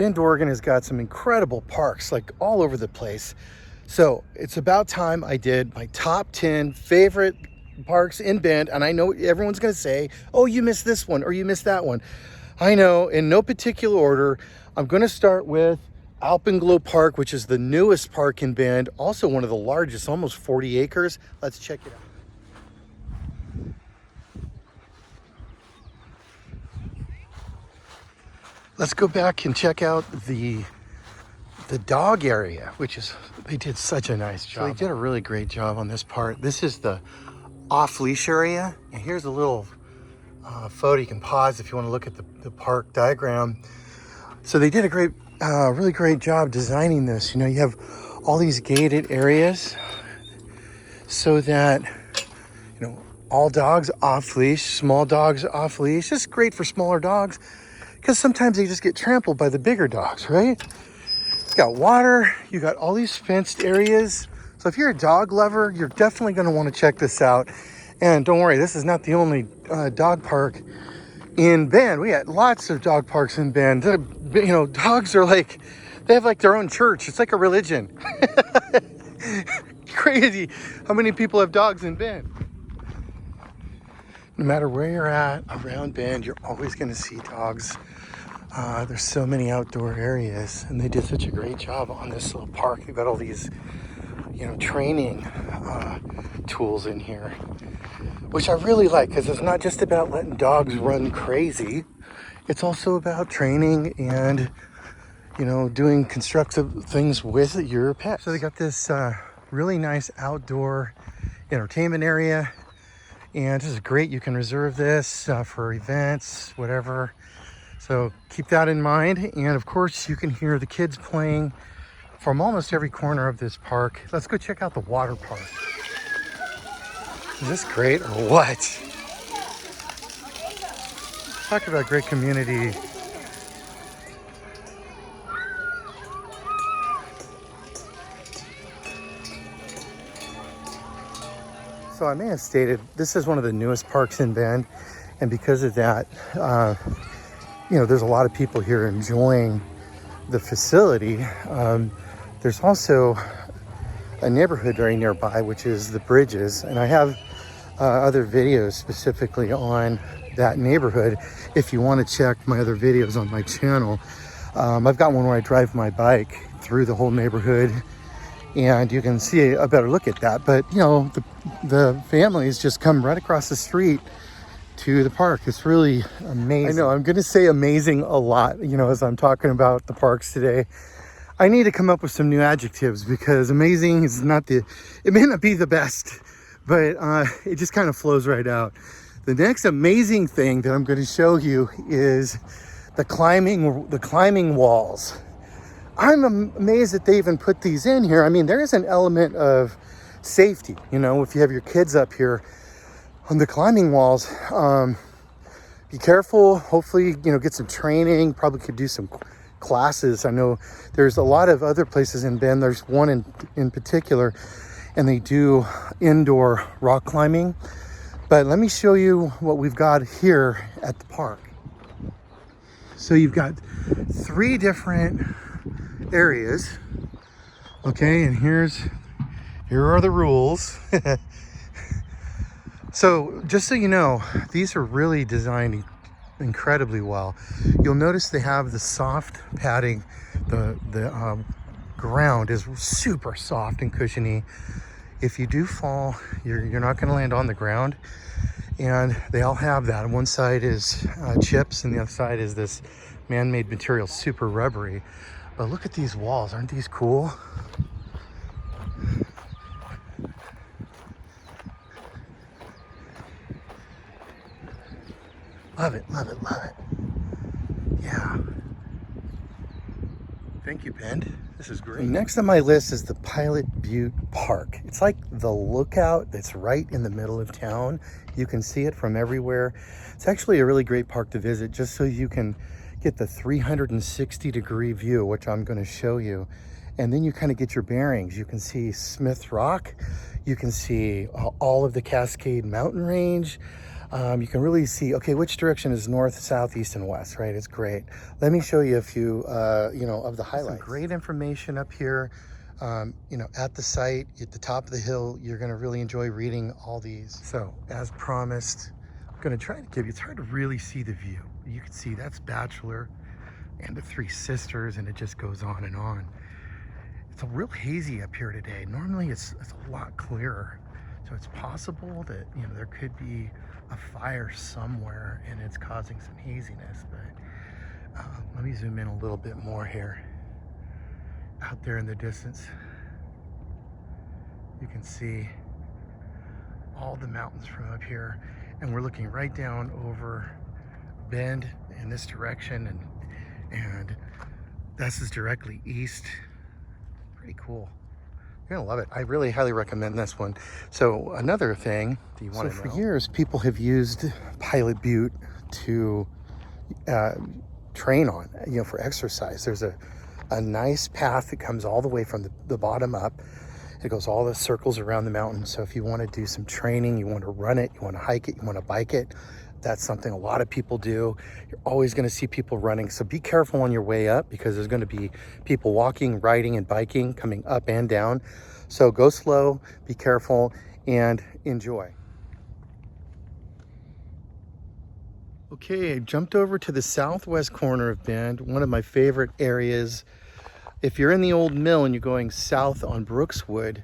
Bend, Oregon has got some incredible parks like all over the place. So it's about time I did my top 10 favorite parks in Bend. And I know everyone's gonna say, oh, you missed this one or you missed that one. I know, in no particular order. I'm gonna start with Alpenglow Park, which is the newest park in Bend, also one of the largest, almost 40 acres. Let's check it out. Let's go back and check out the dog area, which is, they did such a nice job. So they did a really great job on this part. This is the off-leash area. And here's a little photo. You can pause if you want to look at the park diagram. So they did a great, really great job designing this. You know, you have all these gated areas so that, you know, all dogs off-leash, small dogs off-leash. It's great for smaller dogs, because sometimes they just get trampled by the bigger dogs, right? You got water, you got all these fenced areas. So if you're a dog lover, you're definitely gonna wanna check this out. And don't worry, this is not the only dog park in Bend. We got lots of dog parks in Bend. You know, dogs are like, they have like their own church. It's like a religion. Crazy how many people have dogs in Bend. No matter where you're at around Bend, you're always gonna see dogs. There's so many outdoor areas, and they did such a great job on this little park. You've got all these, you know, training tools in here, which I really like, because it's not just about letting dogs run crazy. It's also about training and, you know, doing constructive things with your pet. So they got this really nice outdoor entertainment area. And this is great. You can reserve this for events, whatever. So keep that in mind. And of course, you can hear the kids playing from almost every corner of this park. Let's go check out the water park. Is this great or what? Talk about great community. So I may have stated, this is one of the newest parks in Bend, and because of that, you know, there's a lot of people here enjoying the facility. There's also a neighborhood very nearby, which is the Bridges, and I have other videos specifically on that neighborhood. If you want to check my other videos on my channel, I've got one where I drive my bike through the whole neighborhood, and you can see a better look at that. But you know, the families just come right across the street to the park. It's really amazing. I know I'm gonna say amazing a lot, you know, as I'm talking about the parks today. I need to come up with some new adjectives, because amazing is not it may not be the best, but it just kind of flows right out. The next amazing thing that I'm going to show you is the climbing walls. I'm amazed that they even put these in here. I mean, there is an element of safety, you know, if you have your kids up here on the climbing walls. Be careful. Hopefully, you know, get some training. Probably could do some classes. I know there's a lot of other places in Bend. There's one in particular, and they do indoor rock climbing. But let me show you what we've got here at the park. So you've got 3 different areas. Okay, and here are the rules. So just so you know, these are really designed incredibly well. You'll notice they have the soft padding. The ground is super soft and cushiony. If you do fall, you're not going to land on the ground. And they all have that. On one side is chips, and the other side is this man-made material, super rubbery. But look at these walls. Aren't these cool? Love it, love it, love it. Yeah. Thank you, Bend. This is great. Next on my list is the Butte Park. It's like the lookout that's right in the middle of town. You can see it from everywhere. It's actually a really great park to visit, just so you can get the 360-degree view, which I'm going to show you. And then you kind of get your bearings. You can see Smith Rock. You can see all of the Cascade Mountain Range. You can really see, okay, which direction is north, south, east, and west, right? It's great. Let me show you a few, you know, of the highlights. Some great information up here, you know, at the site, at the top of the hill. You're going to really enjoy reading all these. So, as promised, I'm going to try to give you, it's hard to really see the view. You can see that's Bachelor and the Three Sisters, and it just goes on and on. It's a real hazy up here today. Normally it's a lot clearer. So it's possible that, you know, there could be a fire somewhere and it's causing some haziness, but let me zoom in a little bit more here. Out there in the distance, you can see all the mountains from up here, and we're looking right down over Bend in this direction, and this is directly east. Pretty cool. You're gonna love it. I really highly recommend this one. So another thing, do you want to know? For years, people have used Pilot Butte to train on, you know, for exercise. There's a nice path that comes all the way from the bottom up. It goes all the circles around the mountain. So if you want to do some training, you want to run it, you want to hike it, you want to bike it, that's something a lot of people do. You're always going to see people running. So be careful on your way up, because there's going to be people walking, riding, and biking coming up and down. So go slow, be careful, and enjoy. Okay, I jumped over to the southwest corner of Bend, one of my favorite areas. If you're in the old mill and you're going south on Brookswood,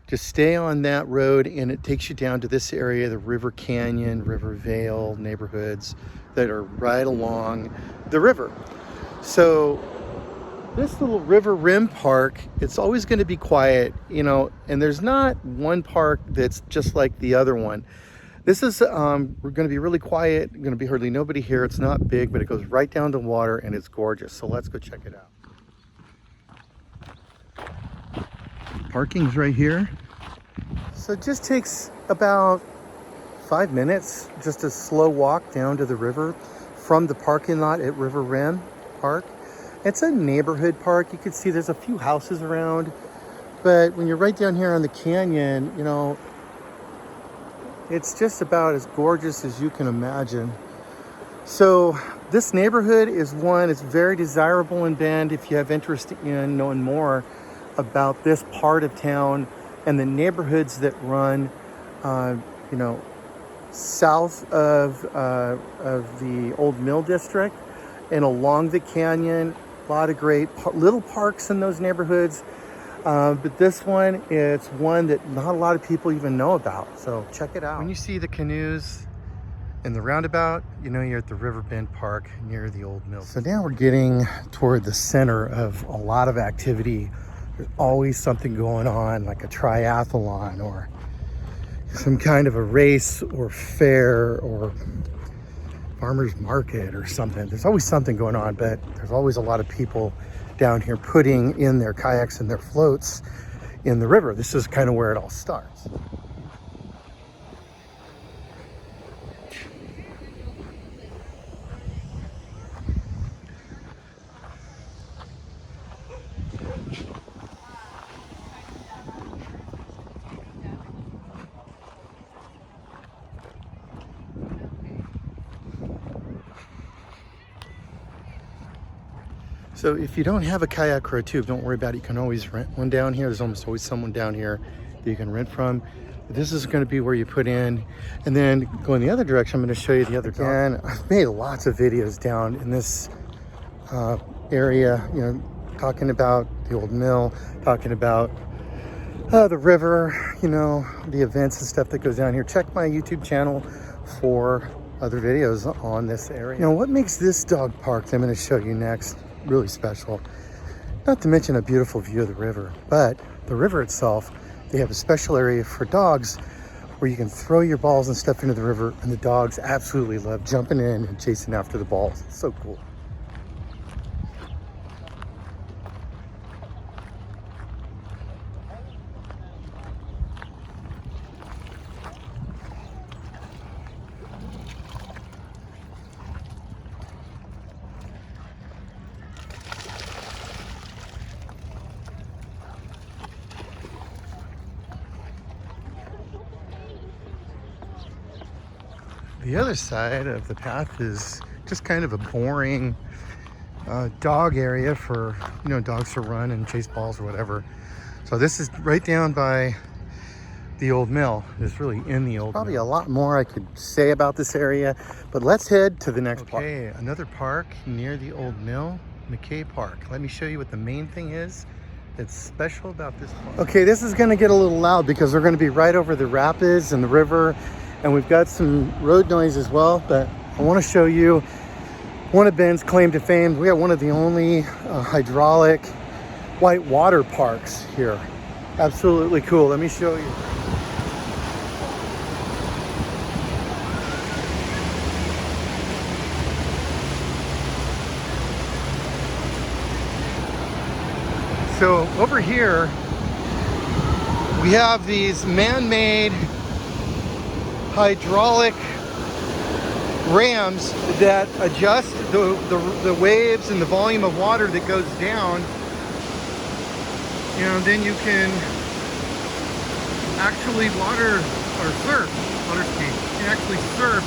just stay on that road and it takes you down to this area, the River Canyon, River Vale neighborhoods that are right along the river. So this little river rim park, it's always going to be quiet, you know, and there's not one park that's just like the other one. This is, we're going to be really quiet, going to be hardly nobody here. It's not big, but it goes right down to water and it's gorgeous. So let's go check it out. Parking's right here. So it just takes about 5 minutes, just a slow walk down to the river from the parking lot at Riverbend Park. It's a neighborhood park. You can see there's a few houses around, but when you're right down here on the canyon, you know, it's just about as gorgeous as you can imagine. So this neighborhood is one, it's very desirable in Bend if you have interest in knowing more about this part of town and the neighborhoods that run, you know, south of the old mill district and along the canyon. A lot of great little parks in those neighborhoods. But this one, it's one that not a lot of people even know about. So check it out. When you see the canoes in the roundabout, you know you're at the Riverbend Park near the old mill. So now we're getting toward the center of a lot of activity. There's always something going on, like a triathlon or some kind of a race or fair or farmer's market or something. There's always something going on, but there's always a lot of people down here putting in their kayaks and their floats in the river. This is kind of where it all starts. So if you don't have a kayak or a tube, don't worry about it. You can always rent one down here. There's almost always someone down here that you can rent from. But this is going to be where you put in. And then going the other direction, I'm going to show you the other dock. I've made lots of videos down in this area, you know, talking about the old mill, talking about the river, you know, the events and stuff that goes down here. Check my YouTube channel for other videos on this area. You know, what makes this dog park that I'm going to show you next really special, not to mention a beautiful view of the river, but the river itself, they have a special area for dogs where you can throw your balls and stuff into the river, and the dogs absolutely love jumping in and chasing after the balls. It's so cool. The other side of the path is just kind of a boring dog area for, you know, dogs to run and chase balls or whatever. So this is right down by the old mill. It's really in the old Probably mill. a lot more I could say about this area, but let's head to the next park. Okay, another park near the old mill, McKay Park. Let me show you what the main thing is that's special about this park. Okay, this is gonna get a little loud because we're gonna be right over the rapids and the river, and we've got some road noise as well, but I wanna show you one of Ben's claim to fame. We have one of the only hydraulic white water parks here. Absolutely cool. Let me show you. So over here, we have these man-made hydraulic rams that adjust the waves and the volume of water that goes down. You know, then you can actually water ski. You can actually surf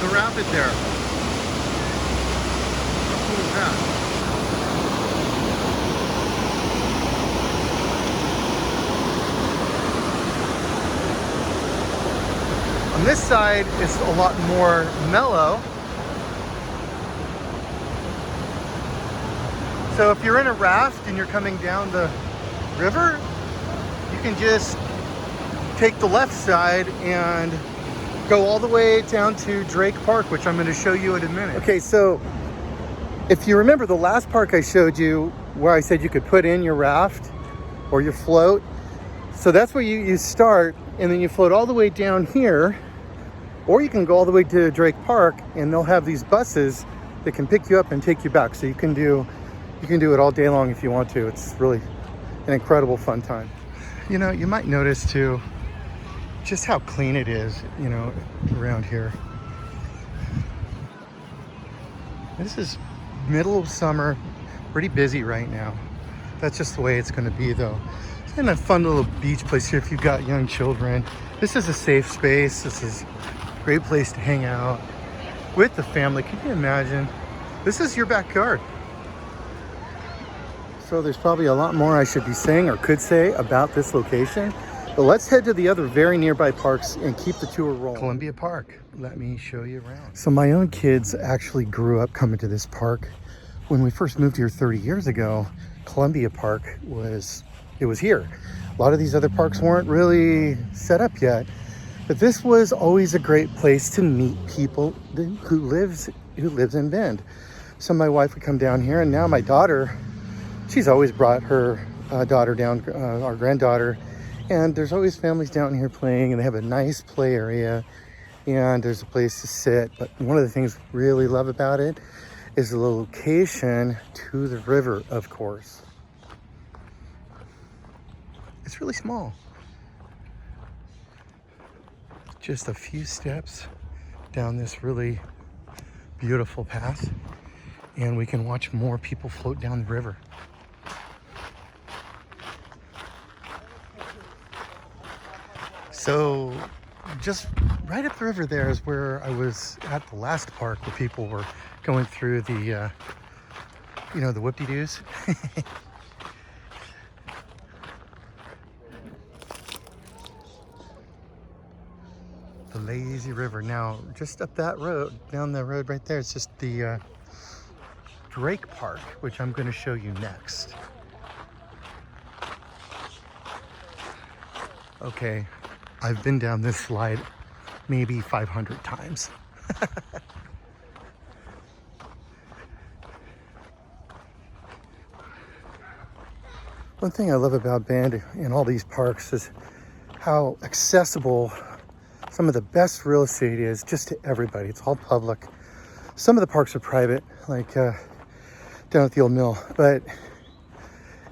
the rapid there. How cool is that? On this side, it's a lot more mellow. So if you're in a raft and you're coming down the river, you can just take the left side and go all the way down to Drake Park, which I'm going to show you in a minute. Okay, so if you remember the last park I showed you where I said you could put in your raft or your float, so that's where you start, and then you float all the way down here, or you can go all the way to Drake Park and they'll have these buses that can pick you up and take you back. So you can do it all day long if you want to. It's really an incredible fun time. You know, you might notice too just how clean it is, you know, around here. This is middle of summer, pretty busy right now. That's just the way it's going to be though. It's in a fun little beach place here if you've got young children. This is a safe space. This is a great place to hang out with the family. Can you imagine? This is your backyard. So there's probably a lot more I should be saying or could say about this location, but let's head to the other very nearby parks and keep the tour rolling. Columbia Park. Let me show you around. So my own kids actually grew up coming to this park. When we first moved here 30 years ago, Columbia Park was here. A lot of these other parks weren't really set up yet, but this was always a great place to meet people who lives in Bend. So my wife would come down here, and now my daughter, she's always brought her daughter down, our granddaughter, and there's always families down here playing, and they have a nice play area, and there's a place to sit. But one of the things we really love about it is the location to the river, of course. It's really small. Just a few steps down this really beautiful path, and we can watch more people float down the river. So just right up the river there is where I was at the last park, where people were going through the you know, the whoop-de-doos. The lazy river. Now just up that road, down the road right there, it's just the Drake Park, which I'm going to show you next. Okay, I've been down this slide maybe 500 times. One thing I love about Bend and all these parks is how accessible some of the best real estate is just to everybody. It's all public. Some of the parks are private, like down at the old mill, but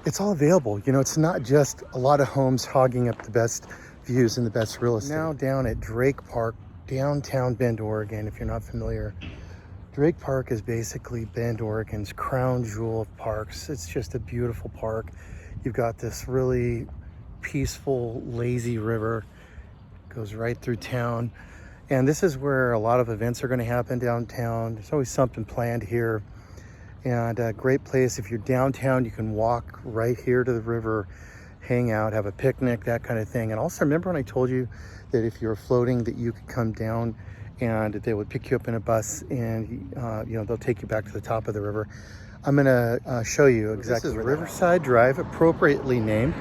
it's all available. You know, it's not just a lot of homes hogging up the best views and the best real estate. Now down at Drake Park, downtown Bend, Oregon, if you're not familiar, Drake Park is basically Bend, Oregon's crown jewel of parks. It's just a beautiful park. You've got this really peaceful, lazy river, goes right through town. And this is where a lot of events are going to happen downtown. There's always something planned here. And a great place. If you're downtown, you can walk right here to the river, hang out, have a picnic, that kind of thing. And also remember when I told you that if you're floating that you could come down and they would pick you up in a bus and you know, they'll take you back to the top of the river. I'm gonna show you exactly. This is Riverside Drive, appropriately named.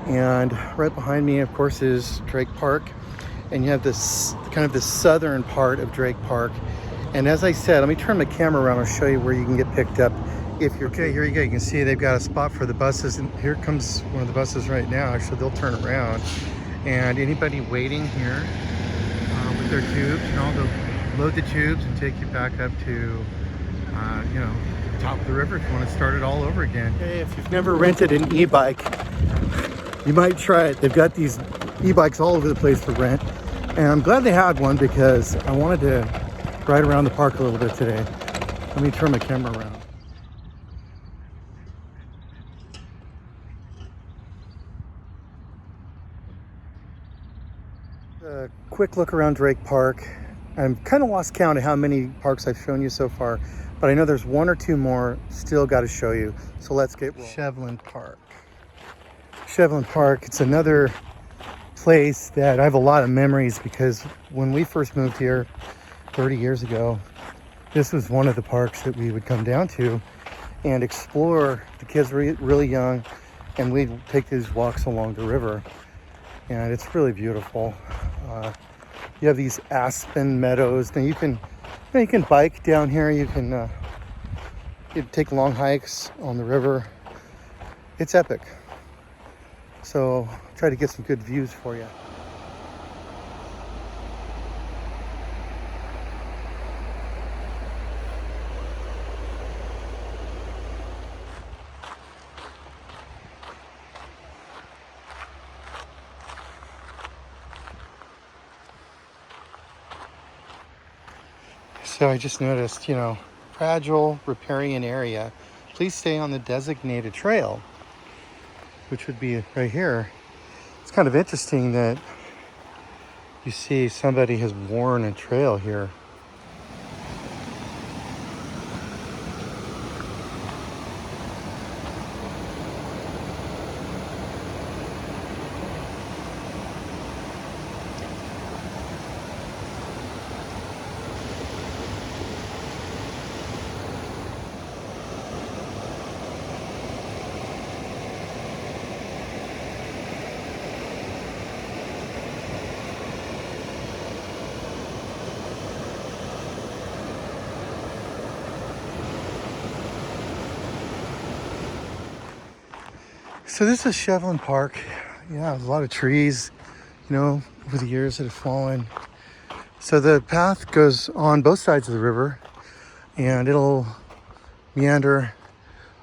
And right behind me, of course, is Drake Park. And you have this kind of the southern part of Drake Park. And as I said, let me turn my camera around and show you where you can get picked up if you're... Okay, here you go. You can see they've got a spot for the buses. And here comes one of the buses right now. Actually, they'll turn around. And anybody waiting here with their tubes, you know, they'll load the tubes and take you back up to, you know, the top of the river if you want to start it all over again. Hey, if you've never rented an e-bike, you might try it. They've got these e-bikes all over the place for rent. And I'm glad they had one because I wanted to ride around the park a little bit today. Let me turn my camera around. A quick look around Drake Park. I'm kind of lost count of how many parks I've shown you so far, but I know there's one or two more still got to show you. So let's get rolling. Shevlin Park. Shevlin Park, it's another place that I have a lot of memories because when we first moved here 30 years ago, this was one of the parks that we would come down to and explore. The kids were really young and we'd take these walks along the river, and it's really beautiful. You have these aspen meadows. Now you can bike down here. You can take long hikes on the river. It's epic. So try to get some good views for you. So I just noticed, you know, fragile riparian area. Please stay on the designated trail, which would be right here. It's kind of interesting that you see somebody has worn a trail here. So this is Shevlin Park. Yeah, there's a lot of trees, you know, over the years that have fallen. So the path goes on both sides of the river and it'll meander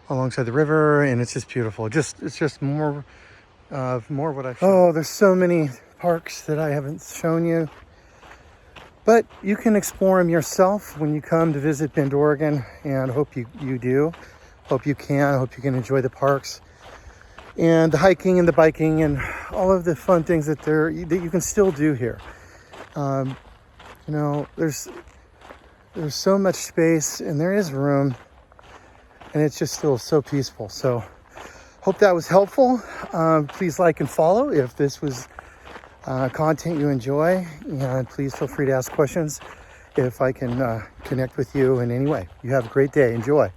alongside the river, and it's just beautiful. It's just more what I've shown. Oh, there's so many parks that I haven't shown you. But you can explore them yourself when you come to visit Bend, Oregon, and I hope you do. Hope you can. I hope you can enjoy the parks and the hiking and the biking and all of the fun things that you can still do here. You know, there's so much space and there is room, and it's just still so peaceful. So hope that was helpful. Please like and follow if this was content you enjoy, and please feel free to ask questions if I can connect with you in any way. You have a great day. Enjoy.